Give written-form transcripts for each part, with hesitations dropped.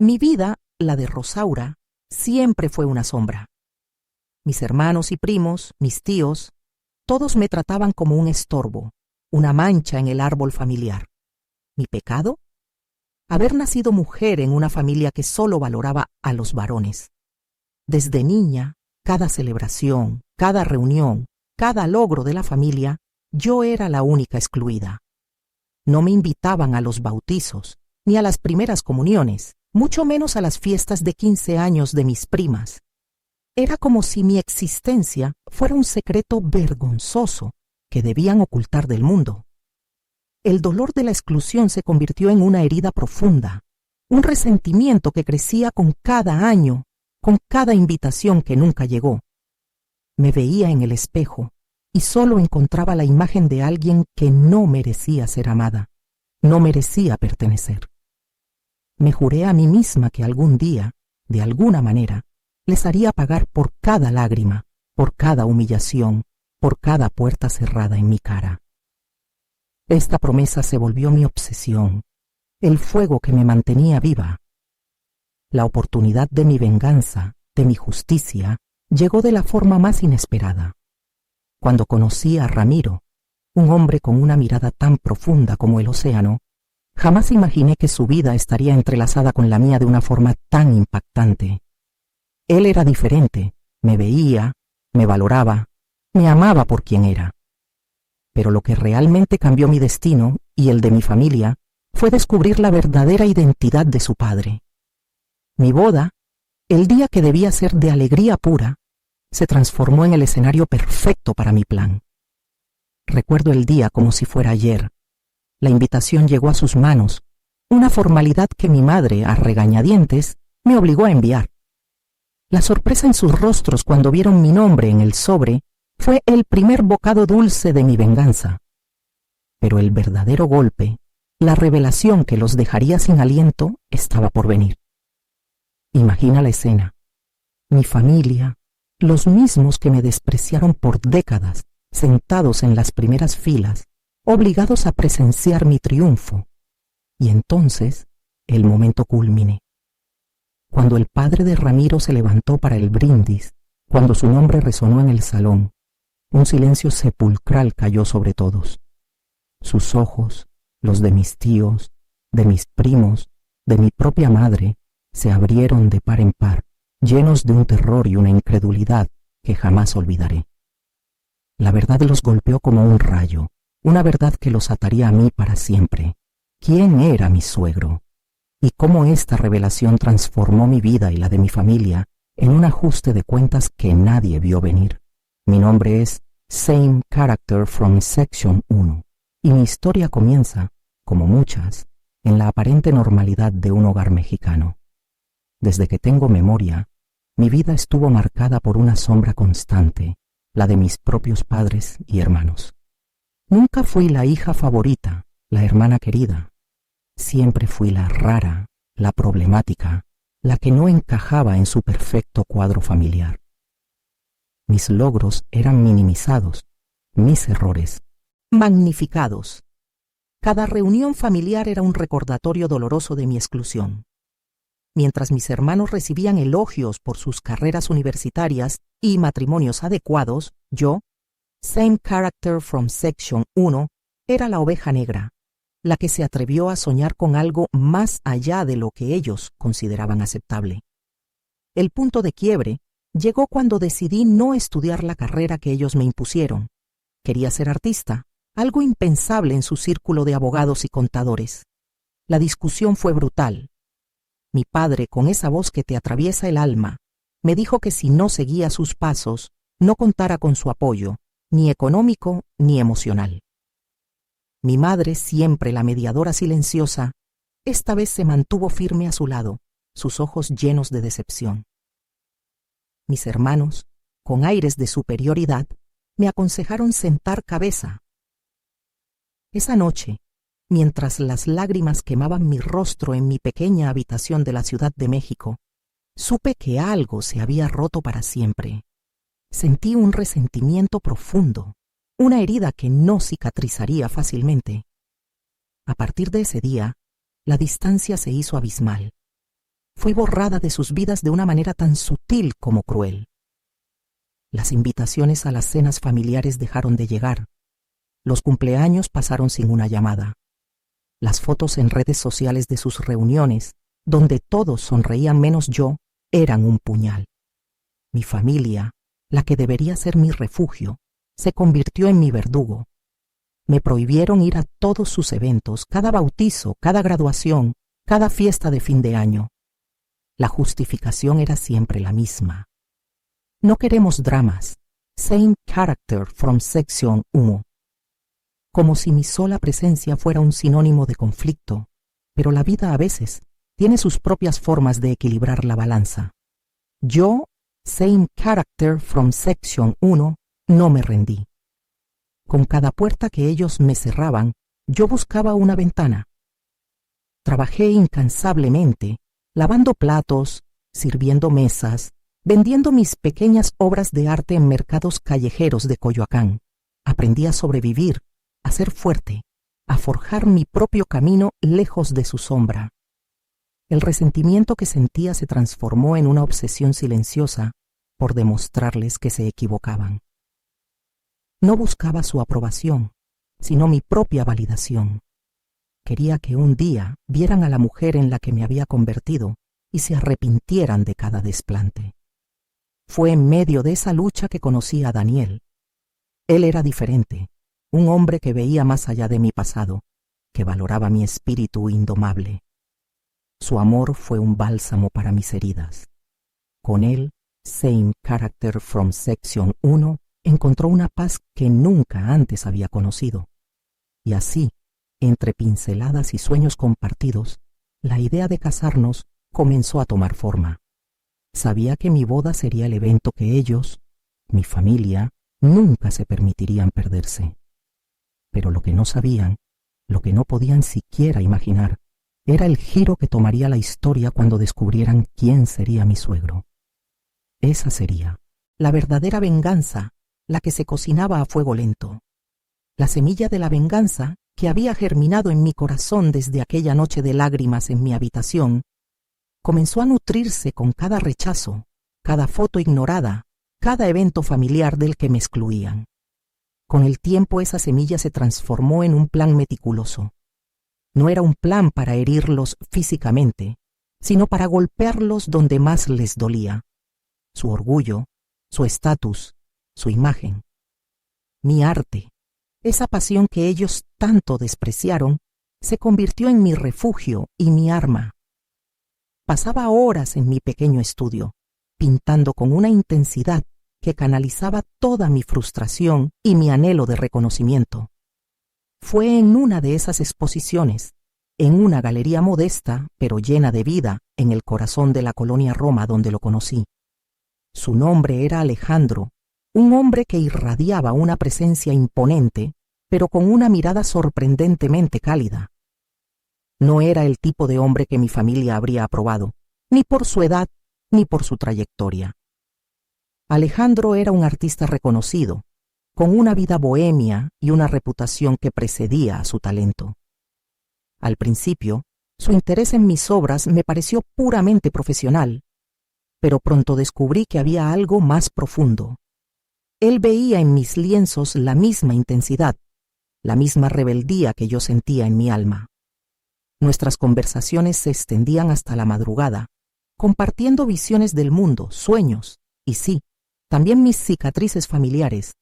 Mi vida, la de Rosaura, siempre fue una sombra. Mis hermanos y primos, mis tíos, todos me trataban como un estorbo, una mancha en el árbol familiar. ¿Mi pecado? Haber nacido mujer en una familia que solo valoraba a los varones. Desde niña, cada celebración, cada reunión, cada logro de la familia, yo era la única excluida. No me invitaban a los bautizos, ni a las primeras comuniones, mucho menos a las fiestas de 15 años de mis primas. Era como si mi existencia fuera un secreto vergonzoso que debían ocultar del mundo. El dolor de la exclusión se convirtió en una herida profunda, un resentimiento que crecía con cada año, con cada invitación que nunca llegó. Me veía en el espejo y solo encontraba la imagen de alguien que no merecía ser amada, no merecía pertenecer. Me juré a mí misma que algún día, de alguna manera, les haría pagar por cada lágrima, por cada humillación, por cada puerta cerrada en mi cara. Esta promesa se volvió mi obsesión, el fuego que me mantenía viva. La oportunidad de mi venganza, de mi justicia, llegó de la forma más inesperada. Cuando conocí a Ramiro, un hombre con una mirada tan profunda como el océano, jamás imaginé que su vida estaría entrelazada con la mía de una forma tan impactante. Él era diferente, me veía, me valoraba, me amaba por quien era. Pero lo que realmente cambió mi destino y el de mi familia fue descubrir la verdadera identidad de su padre. Mi boda, el día que debía ser de alegría pura, se transformó en el escenario perfecto para mi plan. Recuerdo el día como si fuera ayer. La invitación llegó a sus manos, una formalidad que mi madre, a regañadientes, me obligó a enviar. La sorpresa en sus rostros cuando vieron mi nombre en el sobre fue el primer bocado dulce de mi venganza. Pero el verdadero golpe, la revelación que los dejaría sin aliento, estaba por venir. Imagina la escena. Mi familia, los mismos que me despreciaron por décadas, sentados en las primeras filas, obligados a presenciar mi triunfo. Y entonces, el momento culmine. Cuando el padre de Ramiro se levantó para el brindis, cuando su nombre resonó en el salón, un silencio sepulcral cayó sobre todos. Sus ojos, los de mis tíos, de mis primos, de mi propia madre, se abrieron de par en par, llenos de un terror y una incredulidad que jamás olvidaré. La verdad los golpeó como un rayo, una verdad que los ataría a mí para siempre. ¿Quién era mi suegro? Y cómo esta revelación transformó mi vida y la de mi familia en un ajuste de cuentas que nadie vio venir. Mi nombre es Same Character from Section 1, y mi historia comienza, como muchas, en la aparente normalidad de un hogar mexicano. Desde que tengo memoria, mi vida estuvo marcada por una sombra constante, la de mis propios padres y hermanos. Nunca fui la hija favorita, la hermana querida. Siempre fui la rara, la problemática, la que no encajaba en su perfecto cuadro familiar. Mis logros eran minimizados, mis errores magnificados. Cada reunión familiar era un recordatorio doloroso de mi exclusión. Mientras mis hermanos recibían elogios por sus carreras universitarias y matrimonios adecuados, yo, Same Character from Section 1, era la oveja negra, la que se atrevió a soñar con algo más allá de lo que ellos consideraban aceptable. El punto de quiebre llegó cuando decidí no estudiar la carrera que ellos me impusieron. Quería ser artista, algo impensable en su círculo de abogados y contadores. La discusión fue brutal. Mi padre, con esa voz que te atraviesa el alma, me dijo que si no seguía sus pasos, no contara con su apoyo, ni económico ni emocional. Mi madre, siempre la mediadora silenciosa, esta vez se mantuvo firme a su lado, sus ojos llenos de decepción. Mis hermanos, con aires de superioridad, me aconsejaron sentar cabeza. Esa noche, mientras las lágrimas quemaban mi rostro en mi pequeña habitación de la Ciudad de México, supe que algo se había roto para siempre. Sentí un resentimiento profundo, una herida que no cicatrizaría fácilmente. A partir de ese día, la distancia se hizo abismal. fui borrada de sus vidas de una manera tan sutil como cruel. Las invitaciones a las cenas familiares dejaron de llegar. Los cumpleaños pasaron sin una llamada. Las fotos en redes sociales de sus reuniones, donde todos sonreían menos yo, eran un puñal. Mi familia, la que debería ser mi refugio, se convirtió en mi verdugo. Me prohibieron ir a todos sus eventos, cada bautizo, cada graduación, cada fiesta de fin de año. La justificación era siempre la misma. No queremos dramas. Same character from section 1. Como si mi sola presencia fuera un sinónimo de conflicto, pero la vida a veces tiene sus propias formas de equilibrar la balanza. Yo, same character from section 1, no me rendí. Con cada puerta que ellos me cerraban, yo buscaba una ventana. Trabajé incansablemente, lavando platos, sirviendo mesas, vendiendo mis pequeñas obras de arte en mercados callejeros de Coyoacán. Aprendí a sobrevivir, a ser fuerte, a forjar mi propio camino lejos de su sombra. El resentimiento que sentía se transformó en una obsesión silenciosa por demostrarles que se equivocaban. No buscaba su aprobación, sino mi propia validación. Quería que un día vieran a la mujer en la que me había convertido y se arrepintieran de cada desplante. Fue en medio de esa lucha que conocí a Daniel. Él era diferente, un hombre que veía más allá de mi pasado, que valoraba mi espíritu indomable. Su amor fue un bálsamo para mis heridas. Con él, same character from section 1, encontró una paz que nunca antes había conocido. Y así, entre pinceladas y sueños compartidos, la idea de casarnos comenzó a tomar forma. Sabía que mi boda sería el evento que ellos, mi familia, nunca se permitirían perderse. Pero lo que no sabían, lo que no podían siquiera imaginar, era el giro que tomaría la historia cuando descubrieran quién sería mi suegro. Esa sería la verdadera venganza, la que se cocinaba a fuego lento. La semilla de la venganza, que había germinado en mi corazón desde aquella noche de lágrimas en mi habitación, comenzó a nutrirse con cada rechazo, cada foto ignorada, cada evento familiar del que me excluían. Con el tiempo esa semilla se transformó en un plan meticuloso. No era un plan para herirlos físicamente, sino para golpearlos donde más les dolía: su orgullo, su estatus, su imagen. Mi arte, esa pasión que ellos tanto despreciaron, se convirtió en mi refugio y mi arma. Pasaba horas en mi pequeño estudio, pintando con una intensidad que canalizaba toda mi frustración y mi anhelo de reconocimiento. Fue en una de esas exposiciones, en una galería modesta pero llena de vida en el corazón de la colonia Roma, donde lo conocí. Su nombre era Alejandro, un hombre que irradiaba una presencia imponente, pero con una mirada sorprendentemente cálida. No era el tipo de hombre que mi familia habría aprobado, ni por su edad, ni por su trayectoria. Alejandro era un artista reconocido, con una vida bohemia y una reputación que precedía a su talento. Al principio, su interés en mis obras me pareció puramente profesional, pero pronto descubrí que había algo más profundo. Él veía en mis lienzos la misma intensidad, la misma rebeldía que yo sentía en mi alma. Nuestras conversaciones se extendían hasta la madrugada, compartiendo visiones del mundo, sueños, y sí, también mis cicatrices familiares.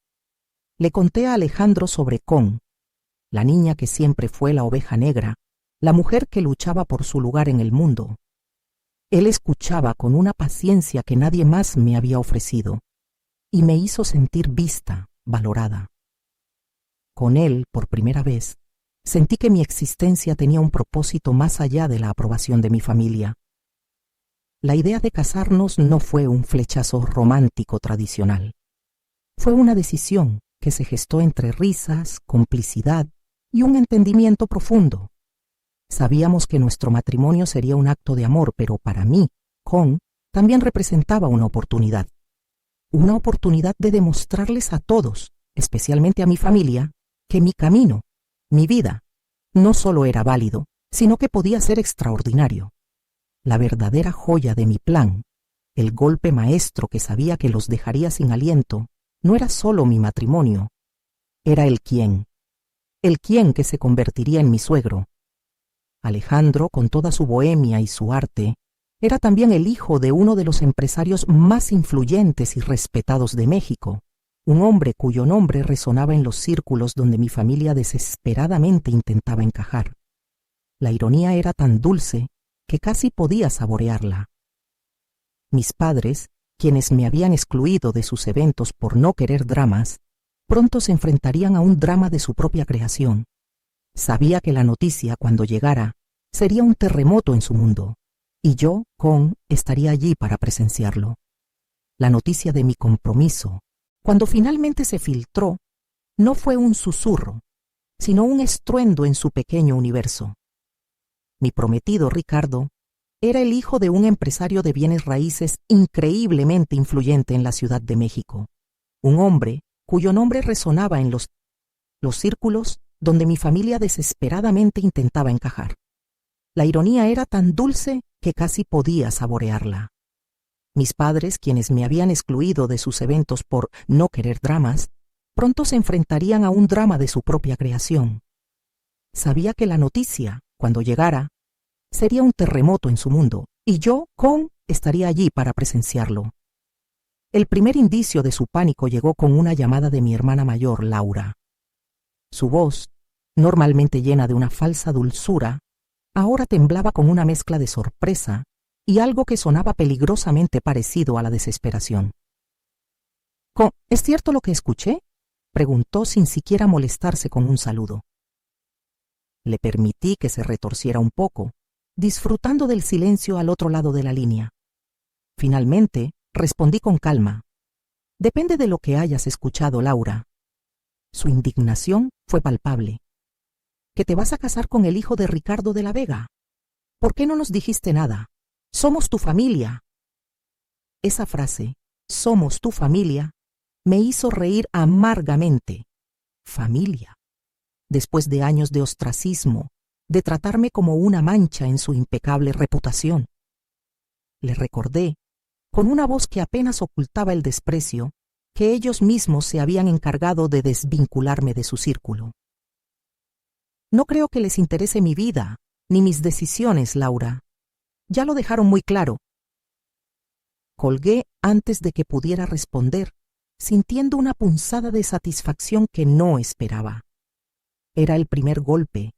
Le conté a Alejandro sobre Con, la niña que siempre fue la oveja negra, la mujer que luchaba por su lugar en el mundo. Él escuchaba con una paciencia que nadie más me había ofrecido, y me hizo sentir vista, valorada. Con él, por primera vez, sentí que mi existencia tenía un propósito más allá de la aprobación de mi familia. La idea de casarnos no fue un flechazo romántico tradicional. Fue una decisión que se gestó entre risas, complicidad y un entendimiento profundo. Sabíamos que nuestro matrimonio sería un acto de amor, pero para mí, Con también representaba una oportunidad. Una oportunidad de demostrarles a todos, especialmente a mi familia, que mi camino, mi vida, no solo era válido, sino que podía ser extraordinario. la verdadera joya de mi plan, el golpe maestro que sabía que los dejaría sin aliento, no era solo mi matrimonio, era el quién que se convertiría en mi suegro. Alejandro, con toda su bohemia y su arte, era también el hijo de uno de los empresarios más influyentes y respetados de México, un hombre cuyo nombre resonaba en los círculos donde mi familia desesperadamente intentaba encajar. La ironía era tan dulce que casi podía saborearla. Mis padres, quienes me habían excluido de sus eventos por no querer dramas, pronto se enfrentarían a un drama de su propia creación. Sabía que la noticia, cuando llegara, sería un terremoto en su mundo, y yo, estaría allí para presenciarlo. La noticia de mi compromiso, cuando finalmente se filtró, no fue un susurro, sino un estruendo en su pequeño universo. Mi prometido Ricardo era el hijo de un empresario de bienes raíces increíblemente influyente en la Ciudad de México, un hombre cuyo nombre resonaba en los círculos donde mi familia desesperadamente intentaba encajar. La ironía era tan dulce que casi podía saborearla. Mis padres, quienes me habían excluido de sus eventos por no querer dramas, pronto se enfrentarían a un drama de su propia creación. Sabía que la noticia, cuando llegara, sería un terremoto en su mundo, y yo, estaría allí para presenciarlo. El primer indicio de su pánico llegó con una llamada de mi hermana mayor, Laura. Su voz, normalmente llena de una falsa dulzura, ahora temblaba con una mezcla de sorpresa y algo que sonaba peligrosamente parecido a la desesperación. ¿Es cierto lo que escuché?, preguntó sin siquiera molestarse con un saludo. Le permití que se retorciera un poco, disfrutando del silencio al otro lado de la línea. Finalmente, respondí con calma. Depende de lo que hayas escuchado, Laura. Su indignación fue palpable. ¿Que te vas a casar con el hijo de Ricardo de la Vega? ¿Por qué no nos dijiste nada? Somos tu familia. Esa frase, somos tu familia, me hizo reír amargamente. Familia. Después de años de ostracismo, de tratarme como una mancha en su impecable reputación. Le recordé, con una voz que apenas ocultaba el desprecio, que ellos mismos se habían encargado de desvincularme de su círculo. No creo que les interese mi vida, ni mis decisiones, Laura. Ya lo dejaron muy claro. Colgué antes de que pudiera responder, sintiendo una punzada de satisfacción que no esperaba. Era el primer golpe,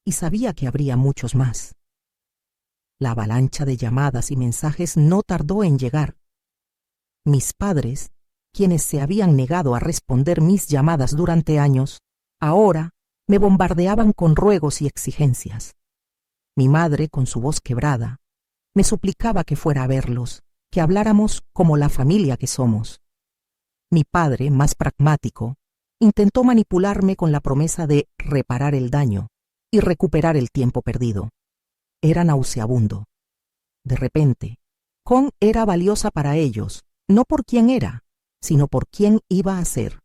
y sabía que habría muchos más. La avalancha de llamadas y mensajes no tardó en llegar. Mis padres, quienes se habían negado a responder mis llamadas durante años, ahora me bombardeaban con ruegos y exigencias. Mi madre, con su voz quebrada, me suplicaba que fuera a verlos, que habláramos como la familia que somos. Mi padre, más pragmático, intentó manipularme con la promesa de reparar el daño y recuperar el tiempo perdido. Era nauseabundo. De repente, era valiosa para ellos, no por quién era, sino por quién iba a ser.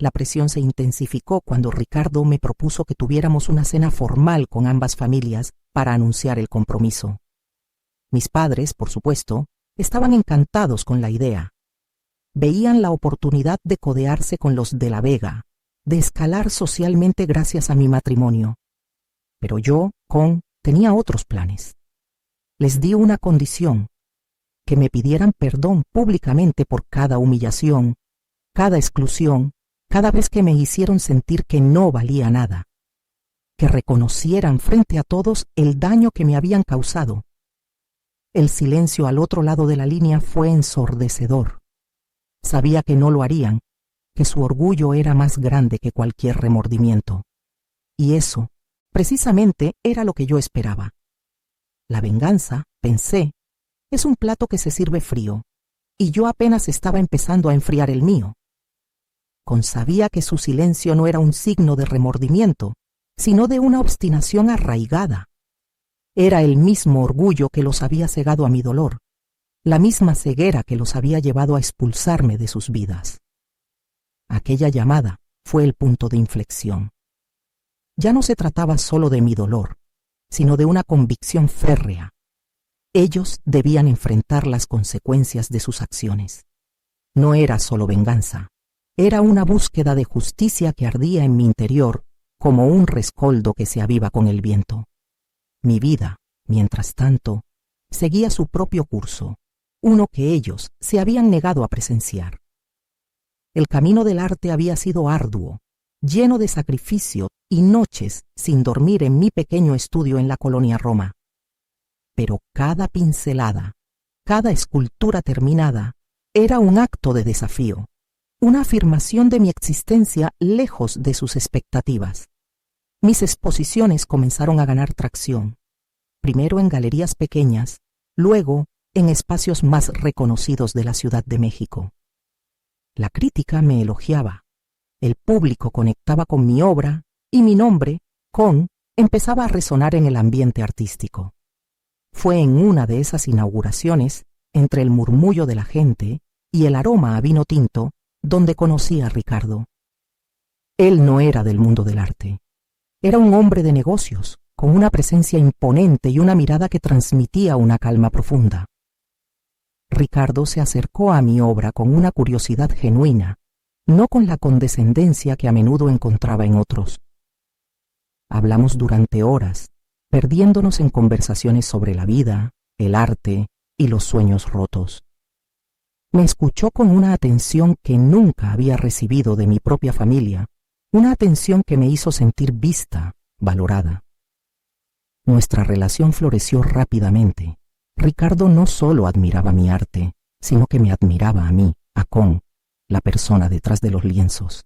La presión se intensificó cuando Ricardo me propuso que tuviéramos una cena formal con ambas familias para anunciar el compromiso. Mis padres, por supuesto, estaban encantados con la idea. Veían la oportunidad de codearse con los de la Vega, de escalar socialmente gracias a mi matrimonio. Pero yo, tenía otros planes. Les di una condición: que me pidieran perdón públicamente por cada humillación, cada exclusión, cada vez que me hicieron sentir que no valía nada. Que reconocieran frente a todos el daño que me habían causado. El silencio al otro lado de la línea fue ensordecedor. Sabía que no lo harían, que su orgullo era más grande que cualquier remordimiento. Y eso, precisamente, era lo que yo esperaba. La venganza, pensé, es un plato que se sirve frío, y yo apenas estaba empezando a enfriar el mío. Sabía que su silencio no era un signo de remordimiento, sino de una obstinación arraigada. Era el mismo orgullo que los había cegado a mi dolor, la misma ceguera que los había llevado a expulsarme de sus vidas. Aquella llamada fue el punto de inflexión. Ya no se trataba solo de mi dolor, sino de una convicción férrea. Ellos debían enfrentar las consecuencias de sus acciones. No era solo venganza, era una búsqueda de justicia que ardía en mi interior como un rescoldo que se aviva con el viento. Mi vida, mientras tanto, seguía su propio curso, uno que ellos se habían negado a presenciar. El camino del arte había sido arduo, lleno de sacrificio y noches sin dormir en mi pequeño estudio en la colonia Roma. Pero cada pincelada, cada escultura terminada, era un acto de desafío, una afirmación de mi existencia lejos de sus expectativas. Mis exposiciones comenzaron a ganar tracción, primero en galerías pequeñas, luego en espacios más reconocidos de la Ciudad de México. La crítica me elogiaba, el público conectaba con mi obra y mi nombre, Con, empezaba a resonar en el ambiente artístico. Fue en una de esas inauguraciones, entre el murmullo de la gente y el aroma a vino tinto, donde conocí a Ricardo. Él no era del mundo del arte. Era un hombre de negocios, con una presencia imponente y una mirada que transmitía una calma profunda. Ricardo se acercó a mi obra con una curiosidad genuina, no con la condescendencia que a menudo encontraba en otros. Hablamos durante horas, perdiéndonos en conversaciones sobre la vida, el arte y los sueños rotos. Me escuchó con una atención que nunca había recibido de mi propia familia, una atención que me hizo sentir vista, valorada. Nuestra relación floreció rápidamente. Ricardo no solo admiraba mi arte, sino que me admiraba a mí, a Con, la persona detrás de los lienzos.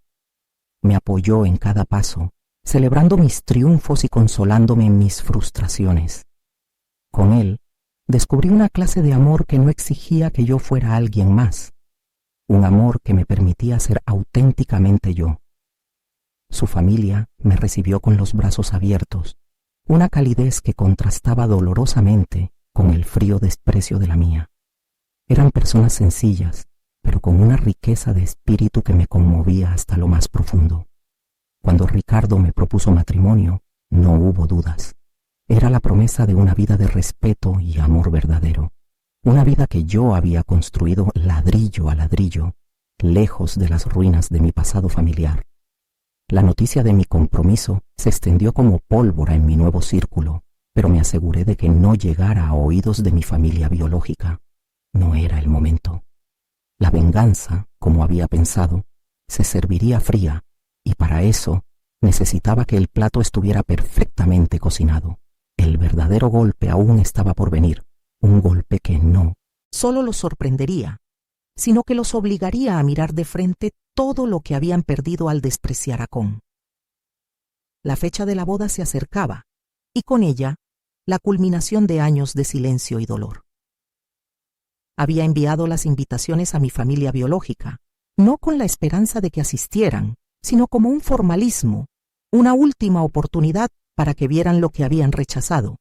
Me apoyó en cada paso, celebrando mis triunfos y consolándome en mis frustraciones. Con él, descubrí una clase de amor que no exigía que yo fuera alguien más, un amor que me permitía ser auténticamente yo. Su familia me recibió con los brazos abiertos, una calidez que contrastaba dolorosamente con el frío desprecio de la mía. Eran personas sencillas, pero con una riqueza de espíritu que me conmovía hasta lo más profundo. Cuando Ricardo me propuso matrimonio, no hubo dudas. Era la promesa de una vida de respeto y amor verdadero, una vida que yo había construido ladrillo a ladrillo, lejos de las ruinas de mi pasado familiar. La noticia de mi compromiso se extendió como pólvora en mi nuevo círculo, pero me aseguré de que no llegara a oídos de mi familia biológica. No era el momento. La venganza, como había pensado, se serviría fría, y para eso necesitaba que el plato estuviera perfectamente cocinado. El verdadero golpe aún estaba por venir, un golpe que no solo los sorprendería, sino que los obligaría a mirar de frente todo lo que habían perdido al despreciar a Con. La fecha de la boda se acercaba, y con ella, la culminación de años de silencio y dolor. Había enviado las invitaciones a mi familia biológica, no con la esperanza de que asistieran, sino como un formalismo, una última oportunidad para que vieran lo que habían rechazado.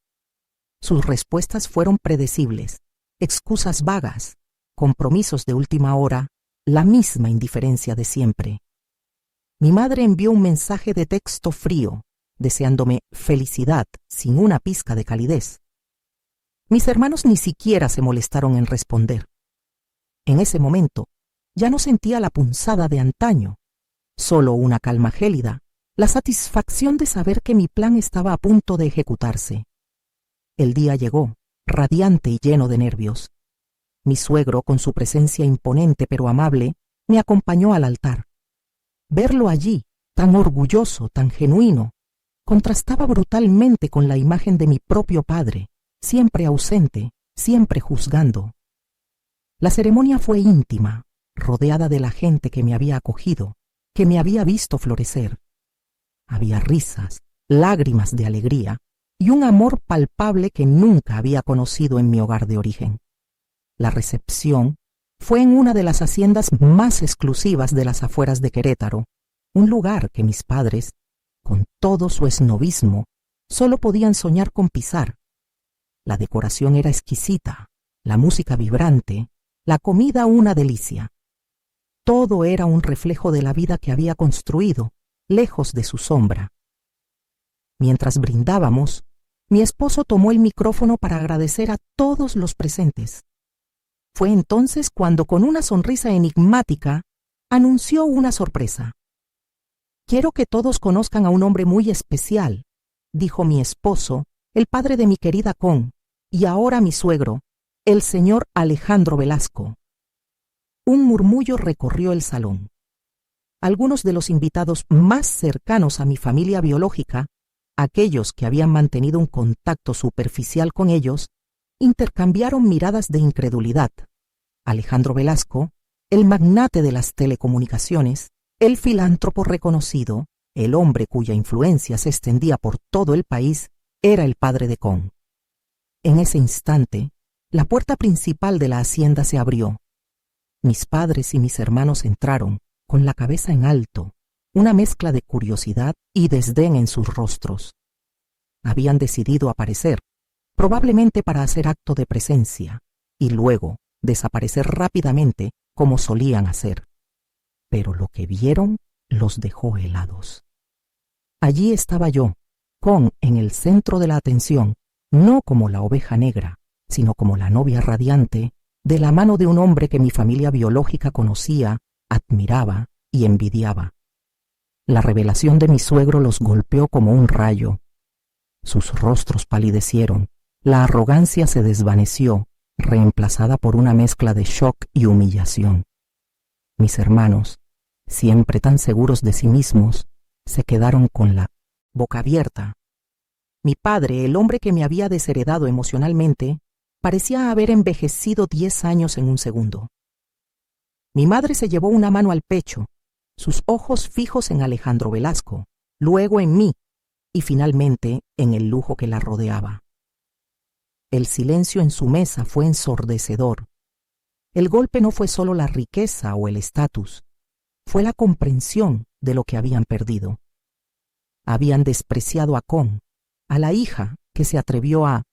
Sus respuestas fueron predecibles, excusas vagas, compromisos de última hora, la misma indiferencia de siempre. Mi madre envió un mensaje de texto frío, deseándome felicidad sin una pizca de calidez. Mis hermanos ni siquiera se molestaron en responder. En ese momento, ya no sentía la punzada de antaño, solo una calma gélida, la satisfacción de saber que mi plan estaba a punto de ejecutarse. El día llegó, radiante y lleno de nervios. Mi suegro, con su presencia imponente pero amable, me acompañó al altar. Verlo allí, tan orgulloso, tan genuino, contrastaba brutalmente con la imagen de mi propio padre, siempre ausente, siempre juzgando. La ceremonia fue íntima, rodeada de la gente que me había acogido, que me había visto florecer. Había risas, lágrimas de alegría y un amor palpable que nunca había conocido en mi hogar de origen. La recepción fue en una de las haciendas más exclusivas de las afueras de Querétaro, un lugar que mis padres, con todo su esnobismo, solo podían soñar con pisar. La decoración era exquisita, la música vibrante, la comida una delicia. Todo era un reflejo de la vida que había construido, lejos de su sombra. Mientras brindábamos, Mi esposo tomó el micrófono para agradecer a todos los presentes. Fue entonces cuando, con una sonrisa enigmática, anunció una sorpresa. «Quiero que todos conozcan a un hombre muy especial», dijo mi esposo, el padre de mi querida Con, y ahora mi suegro, el señor Alejandro Velasco. Un murmullo recorrió el salón. Algunos de los invitados más cercanos a mi familia biológica, aquellos que habían mantenido un contacto superficial con ellos, intercambiaron miradas de incredulidad. Alejandro Velasco, el magnate de las telecomunicaciones, el filántropo reconocido, el hombre cuya influencia se extendía por todo el país, era el padre de Con. En ese instante, la puerta principal de la hacienda se abrió. Mis padres y mis hermanos entraron, con la cabeza en alto, una mezcla de curiosidad y desdén en sus rostros. Habían decidido aparecer, probablemente para hacer acto de presencia, y luego desaparecer rápidamente como solían hacer. Pero lo que vieron los dejó helados. Allí estaba yo, Con en el centro de la atención, no como la oveja negra, sino como la novia radiante, de la mano de un hombre que mi familia biológica conocía, admiraba y envidiaba. La revelación de mi suegro los golpeó como un rayo. Sus rostros palidecieron, la arrogancia se desvaneció, reemplazada por una mezcla de shock y humillación. Mis hermanos, siempre tan seguros de sí mismos, se quedaron con la boca abierta. Mi padre, el hombre que me había desheredado emocionalmente, parecía haber envejecido 10 años en un segundo. Mi madre se llevó una mano al pecho, sus ojos fijos en Alejandro Velasco, luego en mí, y finalmente en el lujo que la rodeaba. El silencio en su mesa fue ensordecedor. El golpe no fue solo la riqueza o el estatus, fue la comprensión de lo que habían perdido. Habían despreciado a Con, a la hija que se atrevió a